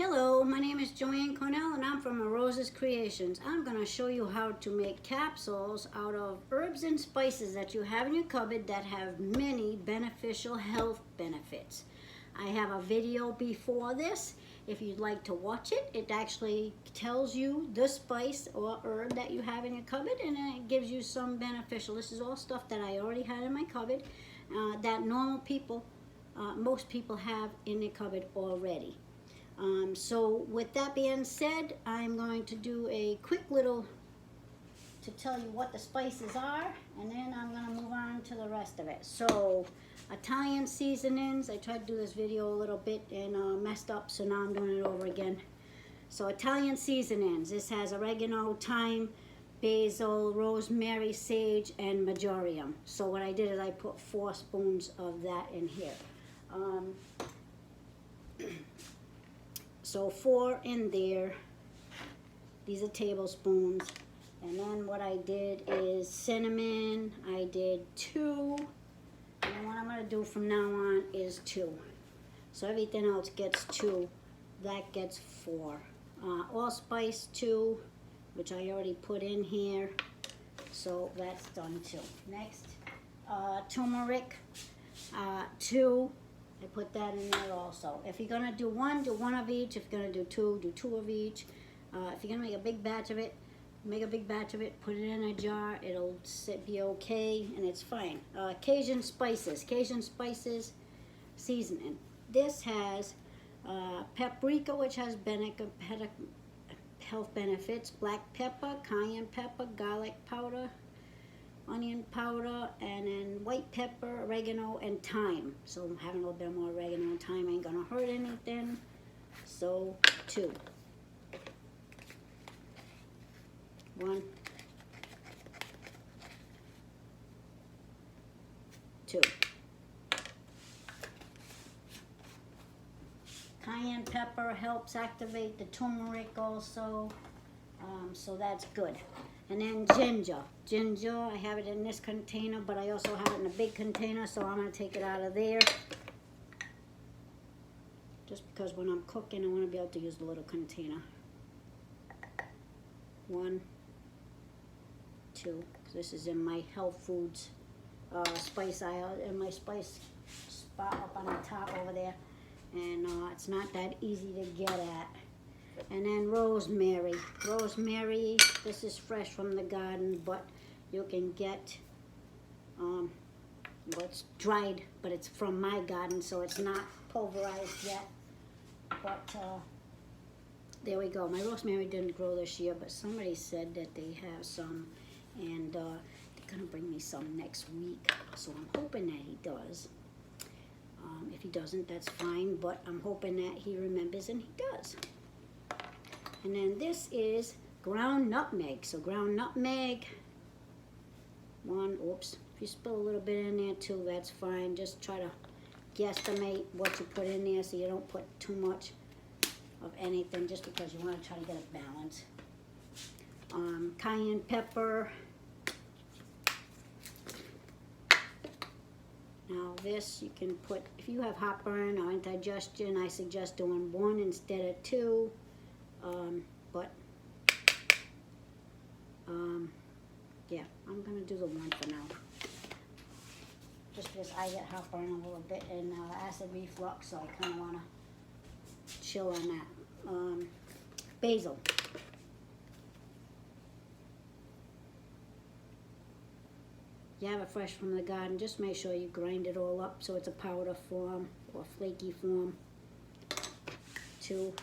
Hello, my name is Joanne Cornell and I'm from Rose's Creations. I'm going to show you how to make capsules out of herbs and spices that you have in your cupboard that have many beneficial health benefits. I have a video before this. If you'd like to watch it, it actually tells you the spice or herb that you have in your cupboard, and then it gives you some beneficial. This is all stuff that I already had in my cupboard that most people have in their cupboard already. So with that being said, I'm going to do a quick little to tell you what the spices are, and then I'm going to move on to the rest of it. So Italian seasonings, I tried to do this video a little bit and messed up, so now I'm doing it over again. So Italian seasonings, this has oregano, thyme, basil, rosemary, sage, and marjoram. So what I did is I put 4 spoons of that in here. So 4 in there, these are tablespoons. And then what I did is cinnamon, I did 2. And what I'm going to do from now on is 2. So everything else gets 2, that gets 4. Allspice 2, which I already put in here. So that's done too. Next, turmeric 2. I put that in there also. If you're gonna do one of each. If you're gonna do 2, do 2 of each. If you're gonna make a big batch of it, put it in a jar. It'll be okay, and it's fine. Cajun spices seasoning. This has paprika, which has health benefits, black pepper, cayenne pepper, garlic powder, onion powder, and then white pepper, oregano, and thyme. So having a little bit more oregano and thyme ain't gonna hurt anything. So 2. 1, 2. Cayenne pepper helps activate the turmeric also, so that's good. And then ginger. I have it in this container, but I also have it in a big container, so I'm going to take it out of there. Just because when I'm cooking, I want to be able to use the little container. 1, 2. This is in my health foods spice aisle, in my spice spot up on the top over there. And it's not that easy to get at. And then rosemary. This is fresh from the garden, but you can get, well, it's dried, but it's from my garden, so it's not pulverized yet. But there we go. My rosemary didn't grow this year, but somebody said that they have some, and they're gonna bring me some next week. So I'm hoping that he does. If he doesn't, that's fine, but I'm hoping that he remembers and he does. And then this is ground nutmeg. So ground nutmeg, 1, oops. If you spill a little bit in there too, that's fine. Just try to guesstimate what you put in there so you don't put too much of anything, just because you want to try to get a balance. Cayenne pepper. Now this you can put, if you have heartburn or indigestion, I suggest doing 1 instead of 2. Yeah, I'm going to do the 1 for now. Just because I get heartburn a little bit and acid reflux, so I kind of want to chill on that. Basil. You have it fresh from the garden, just make sure you grind it all up so it's a powder form or flaky form. 2.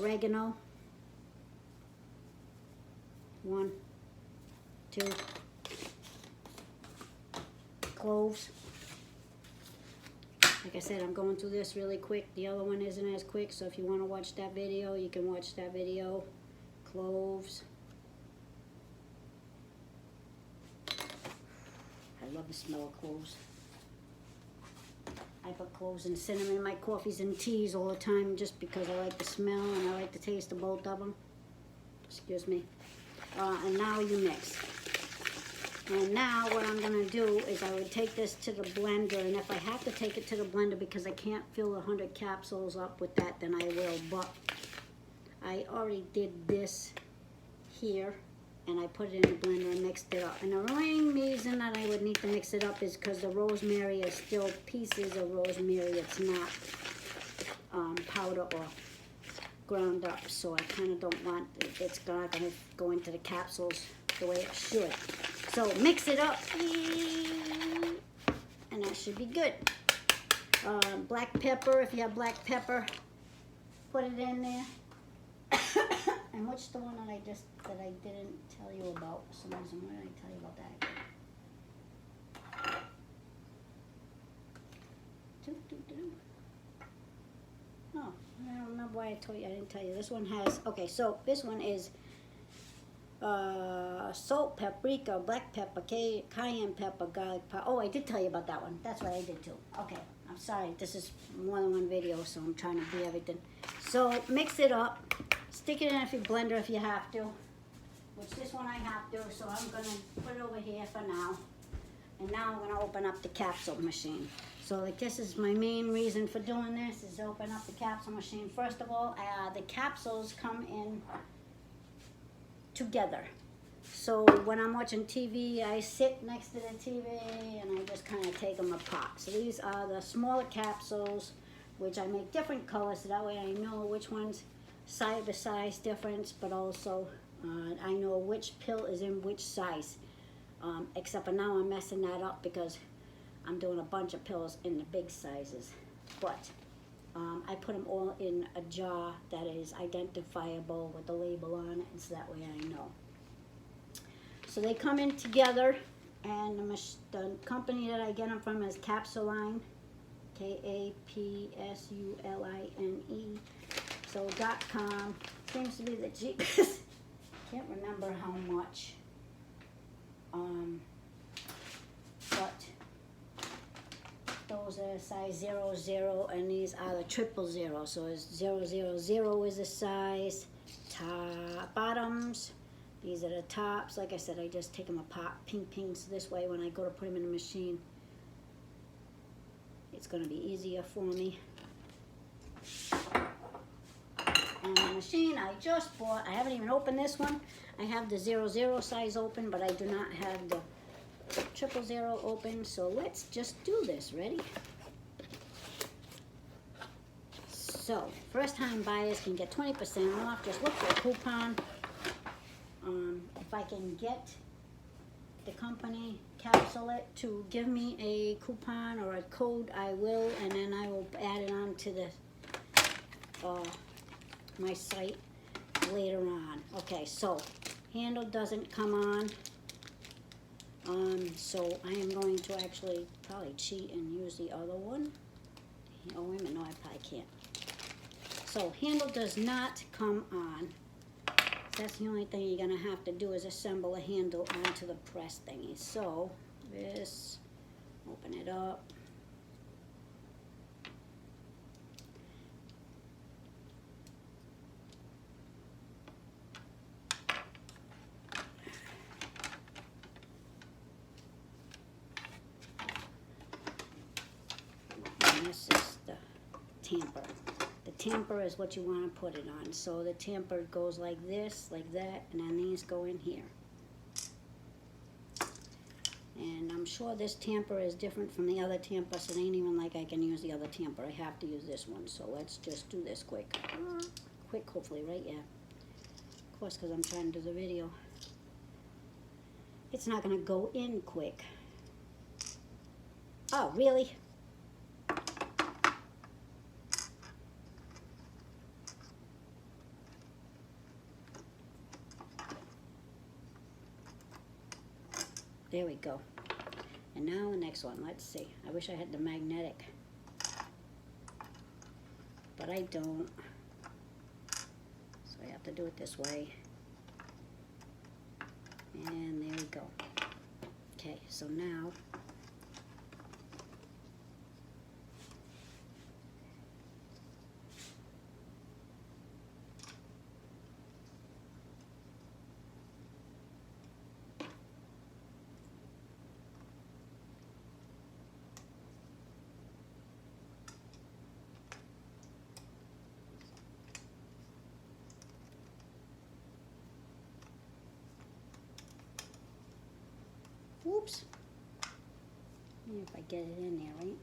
Oregano. 1, 2. Cloves. Like I said, I'm going through this really quick. The other one isn't as quick, so if you want to watch that video, you can watch that video. Cloves. I love the smell of cloves. I put cloves and cinnamon in my coffees and teas all the time just because I like the smell and I like the taste of both of them. Excuse me. And now you mix. And now what I'm gonna do is I would take this to the blender, and if I have to take it to the blender because I can't fill 100 capsules up with that, then I will. But I already did this here, and I put it in the blender and mixed it up. And the main reason that I would need to mix it up is because the rosemary is still pieces of rosemary. It's not powder or ground up, so I kind of don't want it's not going to go into the capsules the way it should. So mix it up, and that should be good. Black pepper, if you have black pepper, put it in there. And what's the one that I didn't tell you about? For some reason, why did I tell you about that? Oh, I don't remember why I didn't tell you. This one has, okay, so this one is salt, paprika, black pepper, cayenne pepper, garlic powder. Oh, I did tell you about that one. That's what I did too. Okay, I'm sorry. This is more than one video, so I'm trying to do everything. So mix it up. Stick it in a blender if you have to. Which this one I have to, so I'm going to put it over here for now. And now I'm going to open up the capsule machine. So like this is my main reason for doing this, is open up the capsule machine. First of all, the capsules come in together. So when I'm watching TV, I sit next to the TV and I just kind of take them apart. So these are the smaller capsules, which I make different colors, so that way I know which ones the size difference, but also I know which pill is in which size. Except for now I'm messing that up because I'm doing a bunch of pills in the big sizes. But I put them all in a jar that is identifiable with the label on it, and so that way I know. So they come in together, and the company that I get them from is Capsuline, Kapsuline. So .com seems to be the cheapest. Can't remember how much. But those are size 00, and these are the 000. So it's 000 is the size. Bottoms, these are the tops. Like I said, I just take them apart, ping, so this way when I go to put them in the machine, it's going to be easier for me. And the machine I just bought, I haven't even opened this one. I have the 00 size open, but I do not have the 000 open. So let's just do this. Ready? So first time buyers can get 20% off. Just look for a coupon. If I can get the company Capsule It to give me a coupon or a code, I will, and then I will add it on to the my site later on. Okay, so handle doesn't come on. So I am going to actually probably cheat and use the other one. Oh, wait a minute, no, I probably can't. So handle does not come on. That's the only thing you're gonna have to do is assemble a handle onto the press thingy. So this, open it up. And this is the tamper. The tamper is what you want to put it on. So the tamper goes like this, like that, and then these go in here. And I'm sure this tamper is different from the other tamper, so it ain't even like I can use the other tamper. I have to use this one. So let's just do this quick. Quick, hopefully, right? Yeah. Of course, because I'm trying to do the video. It's not going to go in quick. Oh, really? There we go. And now the next one. Let's see. I wish I had the magnetic, but I don't. So I have to do it this way. And there we go. Okay, so now if I get it in there, right?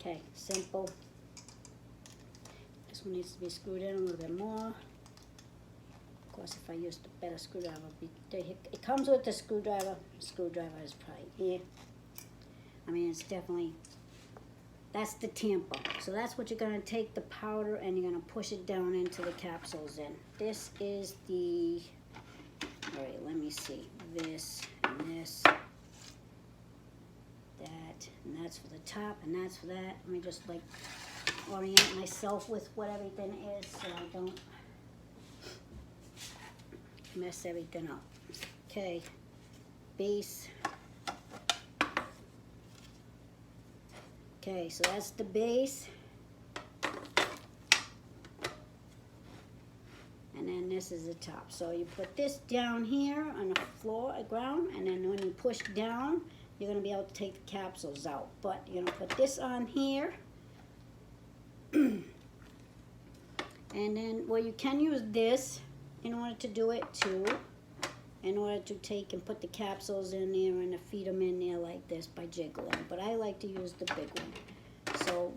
Okay, simple. This one needs to be screwed in a little bit more. Of course, if I used a better screwdriver, it comes with the screwdriver. Screwdriver is probably here. I mean, it's definitely, that's the tamper. So that's what you're gonna take the powder and you're gonna push it down into the capsules in. This is the, all right, let me see. This and this, that, and that's for the top and that's for that. Let me just like orient myself with what everything is so I don't mess everything up. Okay, base. Okay, so that's the base. And then this is the top. So you put this down here on the floor, ground, and then when you push down, you're gonna be able to take the capsules out. But you're gonna put this on here. And then, well, you can use this in order to do it too. In order to take and put the capsules in there and to feed them in there like this by jiggling. But I like to use the big one. So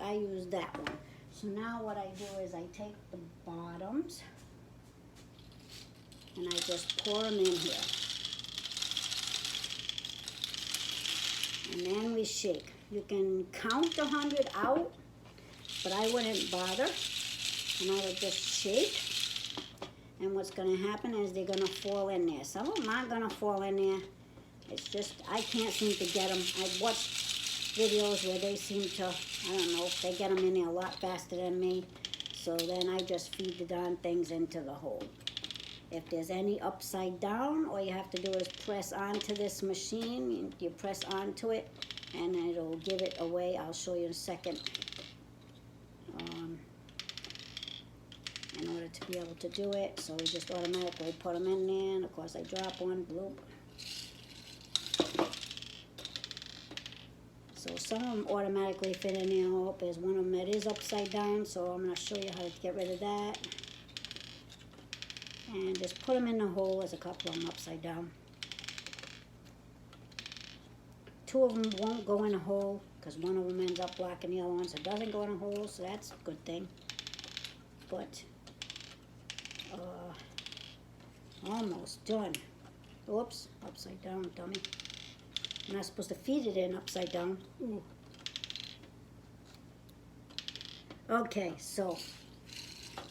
I use that one. So now what I do is I take the bottoms and I just pour them in here. And then we shake. You can count 100 out, but I wouldn't bother. And I would just shake. And what's going to happen is they're going to fall in there. Some of them aren't going to fall in there. It's just, I can't seem to get them. I've watched videos where they seem to, I don't know, they get them in there a lot faster than me. So then I just feed the darn things into the hole. If there's any upside down, all you have to do is press onto this machine. You press onto it and it'll give it away. I'll show you in a second. In order to be able to do it, so we just automatically put them in there, and of course I drop one, bloop. So some of them automatically fit in there. Oh, there's one of them that is upside down, so I'm going to show you how to get rid of that. And just put them in the hole. There's a couple of them upside down. 2 of them won't go in a hole, because one of them ends up blocking the other one, so it doesn't go in a hole, so that's a good thing. But almost done. Oops, upside down, dummy. I'm not supposed to feed it in upside down. Ooh. Okay, so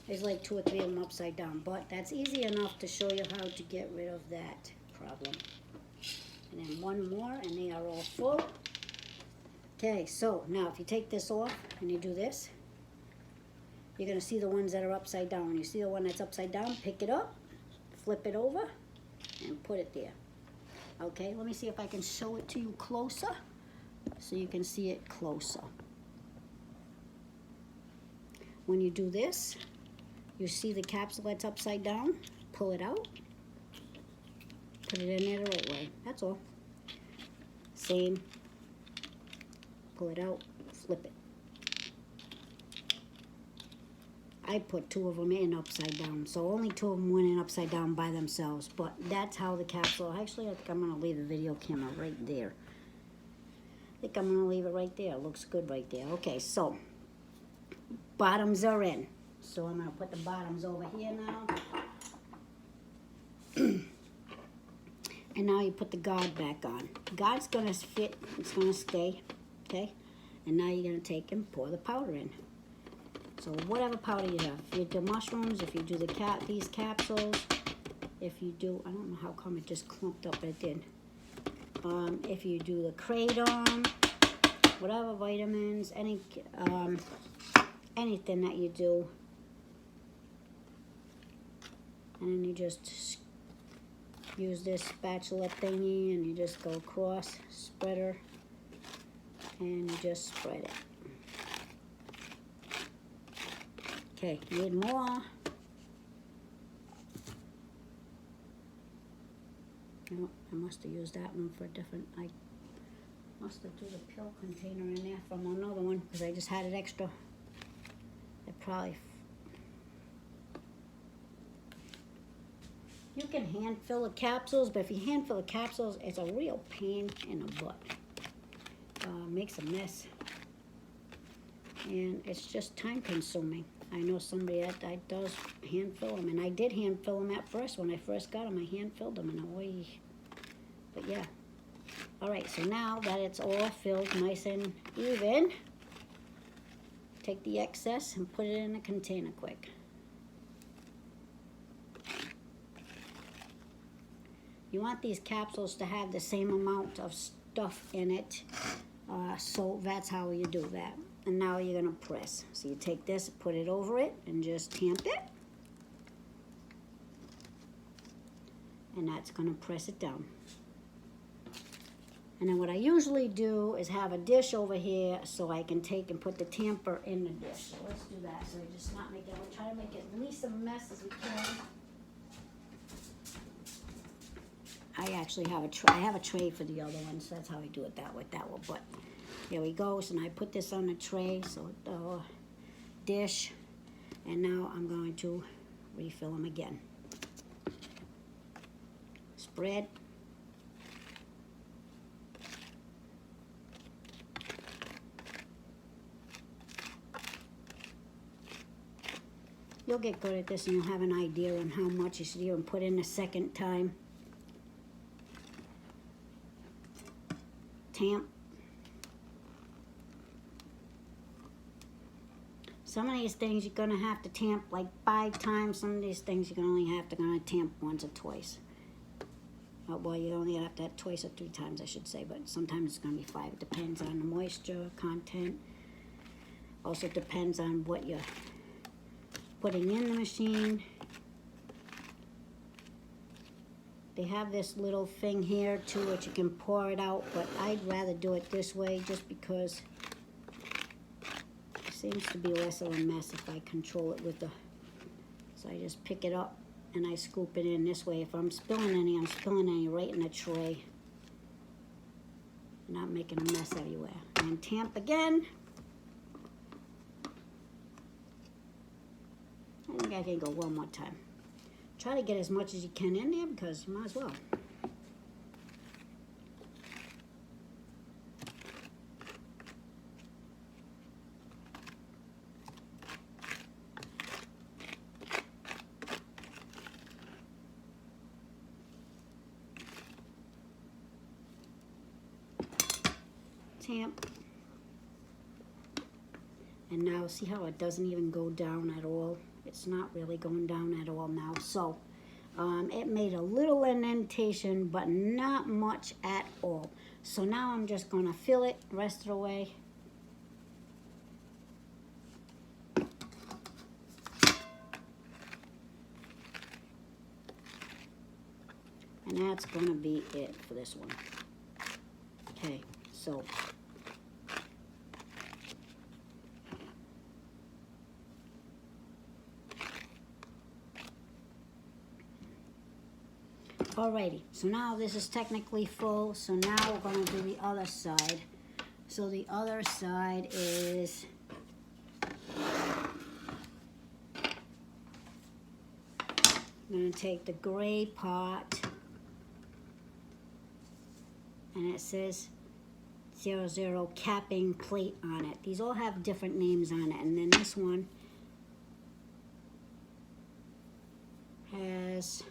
there's like 2 or 3 of them upside down, but that's easy enough to show you how to get rid of that problem. And then one more, and they are all full. Okay, so now if you take this off and you do this, you're going to see the ones that are upside down. When you see the one that's upside down, pick it up, flip it over, and put it there. Okay, let me see if I can show it to you closer so you can see it closer. When you do this, you see the capsule that's upside down, pull it out, put it in there the right way. That's all. Same. Pull it out, flip it. I put 2 of them in upside down, so only 2 of them went in upside down by themselves, but that's how the capsule, actually I think I'm going to leave the video camera right there. I think I'm going to leave it right there. It looks good right there. Okay, so bottoms are in. So I'm going to put the bottoms over here now. And now you put the guard back on. The guard's going to fit, it's going to stay, okay? And now you're going to take and pour the powder in. So whatever powder you have, if you do mushrooms, if you do these capsules, if you do, I don't know how come it just clumped up, but it did. If you do the kratom, whatever vitamins, anything that you do, and then you just use this spatula thingy and you just go across, spreader, and you just spread it. Okay, need more. Oh, I must have used that one for a different, I must have threw the pill container in there from another one because I just had it extra. It probably, You can hand fill the capsules, but if you hand fill the capsules, it's a real pain in the butt. Makes a mess. And it's just time consuming. I know somebody that does hand fill them, and I did hand fill them at first. When I first got them, I hand filled them in a way. But yeah. All right, so now that it's all filled nice and even, take the excess and put it in a container quick. You want these capsules to have the same amount of stuff in it, so that's how you do that. And now you're gonna press. So you take this, put it over it, and just tamp it. And that's gonna press it down. And then what I usually do is have a dish over here so I can take and put the tamper in the dish. So let's do that. So we just not make it, we'll try to make it at least a mess as we can. I actually have a tray. I have a tray for the other one, so that's how I do it that way. But here we go. So now I put this on the tray, so the dish, and now I'm going to refill them again. Spread. You'll get good at this, and you'll have an idea on how much you should even put in the second time. Tamp. Some of these things you're gonna have to tamp like 5 times. Some of these things you're only have to tamp once or twice. Well, you only have to have twice or 3 times, I should say, but sometimes it's gonna be 5. It depends on the moisture content. Also depends on what you're putting in the machine. They have this little thing here too, which you can pour it out, but I'd rather do it this way just because it seems to be less of a mess if I control it with the, so I just pick it up and I scoop it in this way. If I'm spilling any, I'm spilling any right in the tray. Not making a mess everywhere. And tamp again. I think I can go one more time. Try to get as much as you can in there because you might as well. Tamp. And now see how it doesn't even go down at all? It's not really going down at all now. So it made a little indentation, but not much at all. So now I'm just gonna fill it the rest of the way. And that's gonna be it for this one. Okay, so alrighty, so now this is technically full, so now we're going to do the other side. So the other side is I'm going to take the gray pot, and it says 00 capping plate on it. These all have different names on it, and then this one has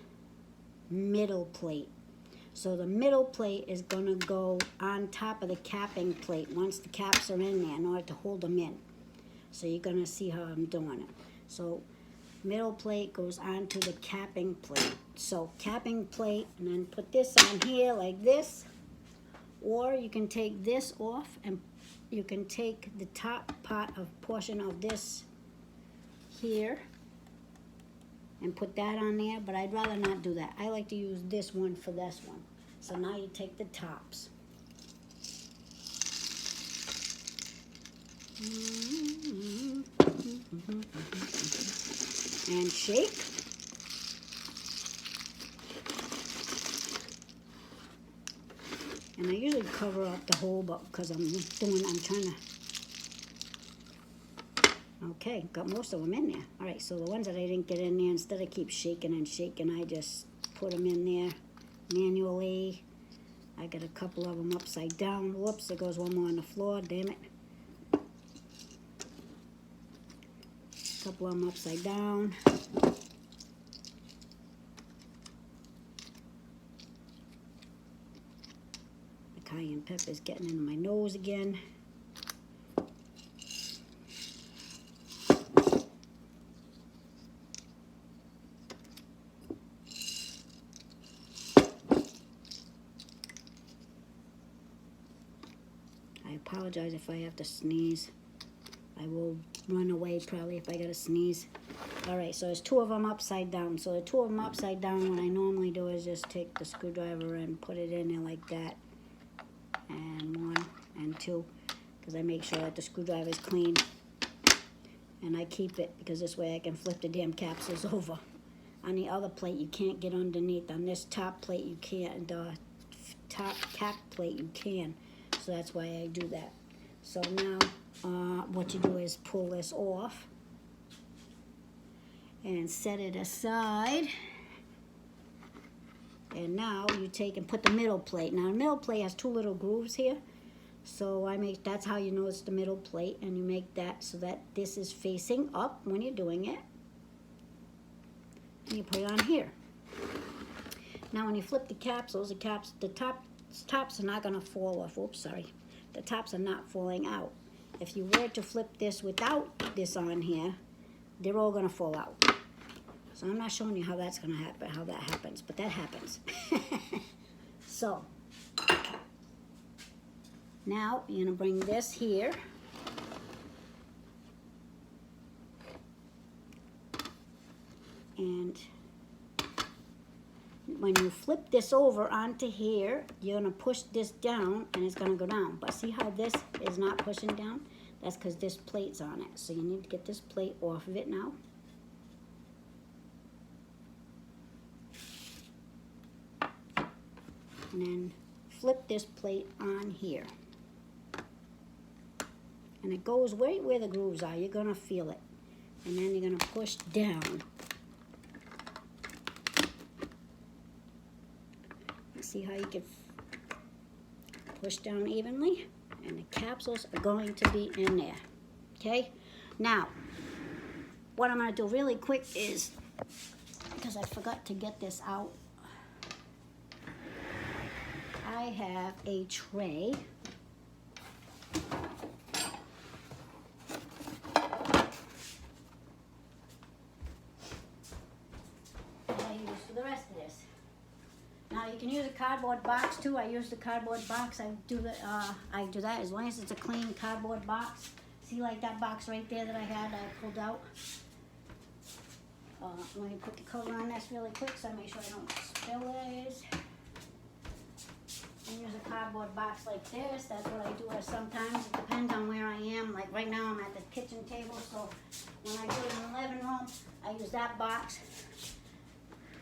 middle plate. So the middle plate is going to go on top of the capping plate once the caps are in there in order to hold them in. So you're going to see how I'm doing it. So middle plate goes onto the capping plate. So capping plate, and then put this on here like this, or you can take this off and you can take the top part of portion of this here and put that on there, but I'd rather not do that. I like to use this one for this one. So now you take the tops. And shake. And I usually cover up the whole, but because I'm trying to. Okay, got most of them in there. All right, so the ones that I didn't get in there, instead of keep shaking and shaking, I just put them in there manually. I got a couple of them upside down. Whoops, there goes one more on the floor, damn it. A couple of them upside down. The cayenne pepper is getting into my nose again. I apologize if I have to sneeze. I will run away probably if I gotta sneeze. All right, so there's two of them upside down. So the two of them upside down, what I normally do is just take the screwdriver and put it in there like that. And one and two, because I make sure that the screwdriver is clean. And I keep it because this way I can flip the damn capsules over. On the other plate, you can't get underneath. On this top plate, you can't. The top cap plate, you can. So that's why I do that. So now what you do is pull this off and set it aside. And now you take and put the middle plate. Now the middle plate has two little grooves here. So that's how you know it's the middle plate, and you make that so that this is facing up when you're doing it. And you put it on here. Now when you flip the capsules, the tops are not going to fall off. Oops, sorry. The tops are not falling out. If you were to flip this without this on here, they're all going to fall out. So I'm not showing you how that's going to happen, how that happens, but that happens. So now you're going to bring this here. And when you flip this over onto here, you're going to push this down and it's going to go down. But see how this is not pushing down? That's because this plate's on it. So you need to get this plate off of it now. And then flip this plate on here. And it goes right where the grooves are. You're going to feel it. And then you're going to push down. See how you can push down evenly, and the capsules are going to be in there. Okay, now what I'm going to do really quick is, because I forgot to get this out, I have a tray. That I use for the rest of this. Now you can use a cardboard box too. I use the cardboard box. I do that as long as it's a clean cardboard box. See, like that box right there that I had, I pulled out. Let me put the cover on this really quick so I make sure I don't spill it. I use a cardboard box like this. That's what I do sometimes. It depends on where I am. Like right now I'm at the kitchen table, so when I do it in the living room, I use that box.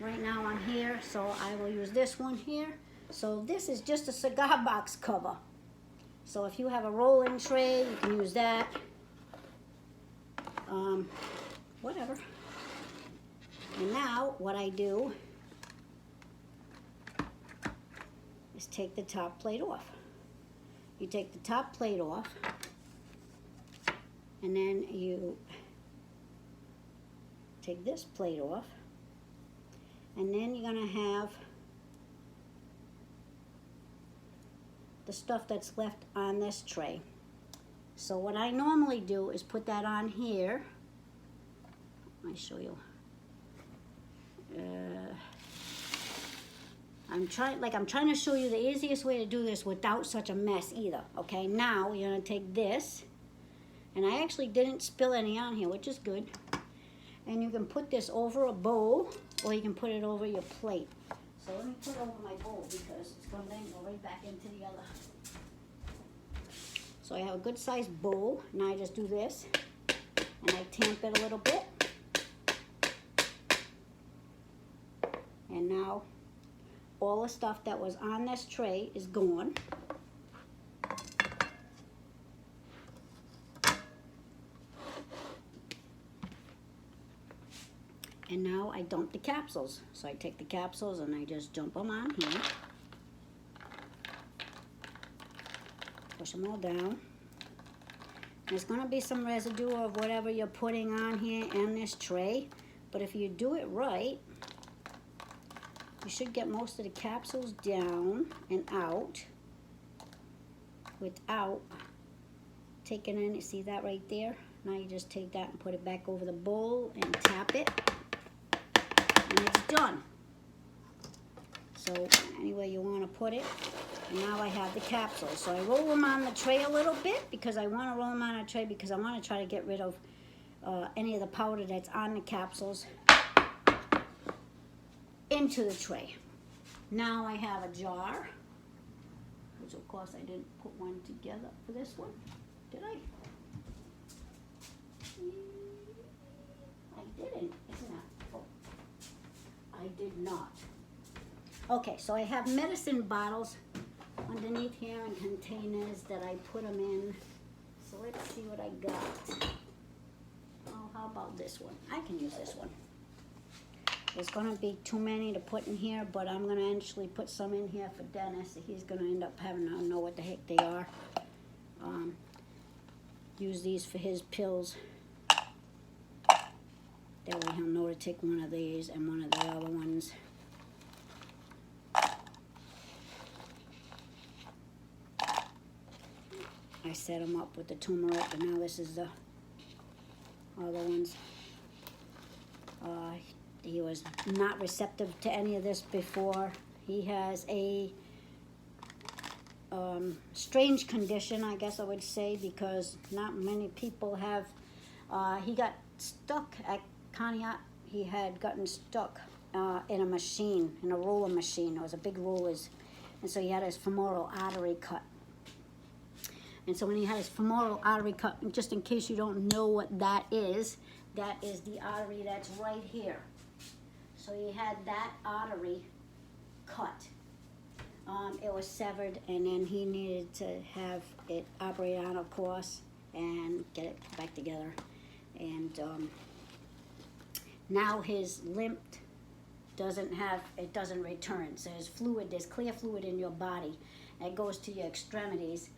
Right now I'm here, so I will use this one here. So this is just a cigar box cover. So if you have a rolling tray, you can use that. Whatever. And now what I do is take the top plate off. You take the top plate off, and then you take this plate off. And then you're going to have the stuff that's left on this tray. So what I normally do is put that on here. Let me show you. I'm trying to show you the easiest way to do this without such a mess either. Okay, now you're going to take this. And I actually didn't spill any on here, which is good. And you can put this over a bowl, or you can put it over your plate. So let me put it over my bowl because it's going to then go right back into the other. So I have a good sized bowl. Now I just do this, and I tamp it a little bit. And now all the stuff that was on this tray is gone. And now I dump the capsules. So I take the capsules and I just dump them on here. Push them all down. There's going to be some residue of whatever you're putting on here in this tray. But if you do it right, you should get most of the capsules down and out without taking any, see that right there? Now you just take that and put it back over the bowl and tap it, and it's done. So anywhere you want to put it. And now I have the capsules. So I roll them on the tray a little bit because I want to roll them on a tray because I want to try to get rid of any of the powder that's on the capsules into the tray. Now I have a jar, which of course I didn't put one together for this one, did I? I didn't, isn't it? Oh, I did not. Okay, so I have medicine bottles underneath here in containers that I put them in. So let's see what I got. Oh, how about this one? I can use this one. There's going to be too many to put in here, but I'm going to actually put some in here for Dennis. He's going to end up having to know what the heck they are. Use these for his pills. That way he'll know to take one of these and one of the other ones. I set them up with the turmeric, and now this is the other ones. He was not receptive to any of this before. He has a strange condition, I guess I would say, because not many people have. He got stuck at Conneaut. He had gotten stuck in a machine, in a roller machine. It was a big rollers, and so he had his femoral artery cut. And so when he had his femoral artery cut, and just in case you don't know what that is the artery that's right here. So he had that artery cut. It was severed, and then he needed to have it operated on, of course, and get it back together. And now his lymph doesn't return. So there's fluid, there's clear fluid in your body. And it goes to your extremities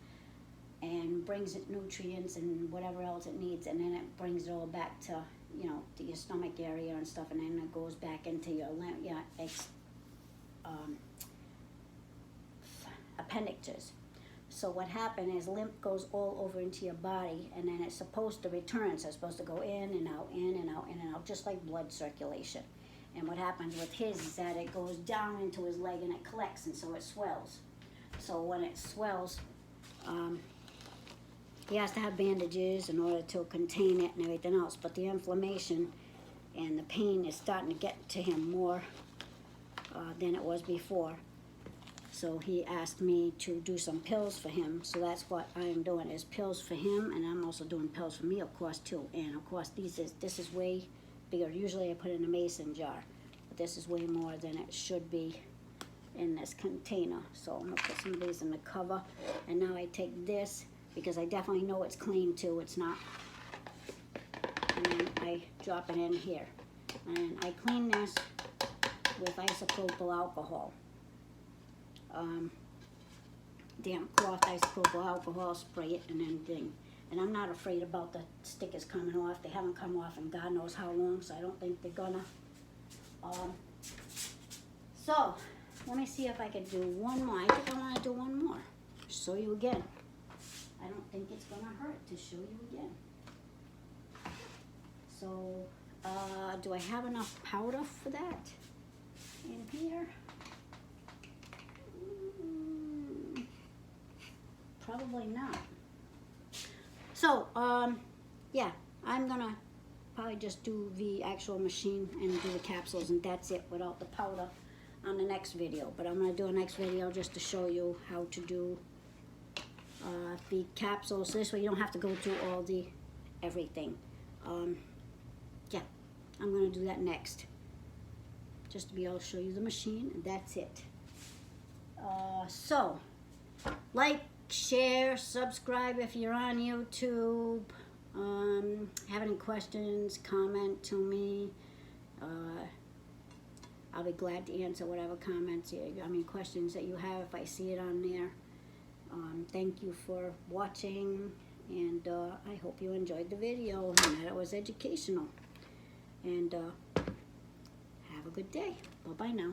and brings it nutrients and whatever else it needs, and then it brings it all back to, you know, to your stomach area and stuff, and then it goes back into your appendages. So what happened is lymph goes all over into your body, and then it's supposed to return. So it's supposed to go in and out, in and out, in and out, just like blood circulation. And what happens with his is that it goes down into his leg and it collects, and so it swells. So when it swells, he has to have bandages in order to contain it and everything else. But the inflammation and the pain is starting to get to him more than it was before. So he asked me to do some pills for him. So that's what I am doing, is pills for him, and I'm also doing pills for me, of course, too. And of course, this is way bigger. Usually I put it in a mason jar, but this is way more than it should be in this container. So I'm gonna put some of these in the cover, and now I take this, because I definitely know it's clean too, it's not. And then I drop it in here. And I clean this with isopropyl alcohol. Damp cloth isopropyl alcohol, spray it, and then ding. And I'm not afraid about the stickers coming off. They haven't come off in God knows how long, so I don't think they're gonna. So, let me see if I can do one more. I think I wanna do one more. Show you again. I don't think it's gonna hurt to show you again. So, do I have enough powder for that in here? Probably not. So, yeah, I'm gonna probably just do the actual machine and do the capsules, and that's it without the powder on the next video. But I'm gonna do a next video just to show you how to do the capsules. This way you don't have to go through all the everything. Yeah, I'm gonna do that next, just to be able to show you the machine, and that's it. So, like, share, subscribe if you're on YouTube. Have any questions, comment to me, I'll be glad to answer whatever comments, questions that you have if I see it on there. Thank you for watching, and I hope you enjoyed the video and that it was educational. And have a good day. Bye-bye now.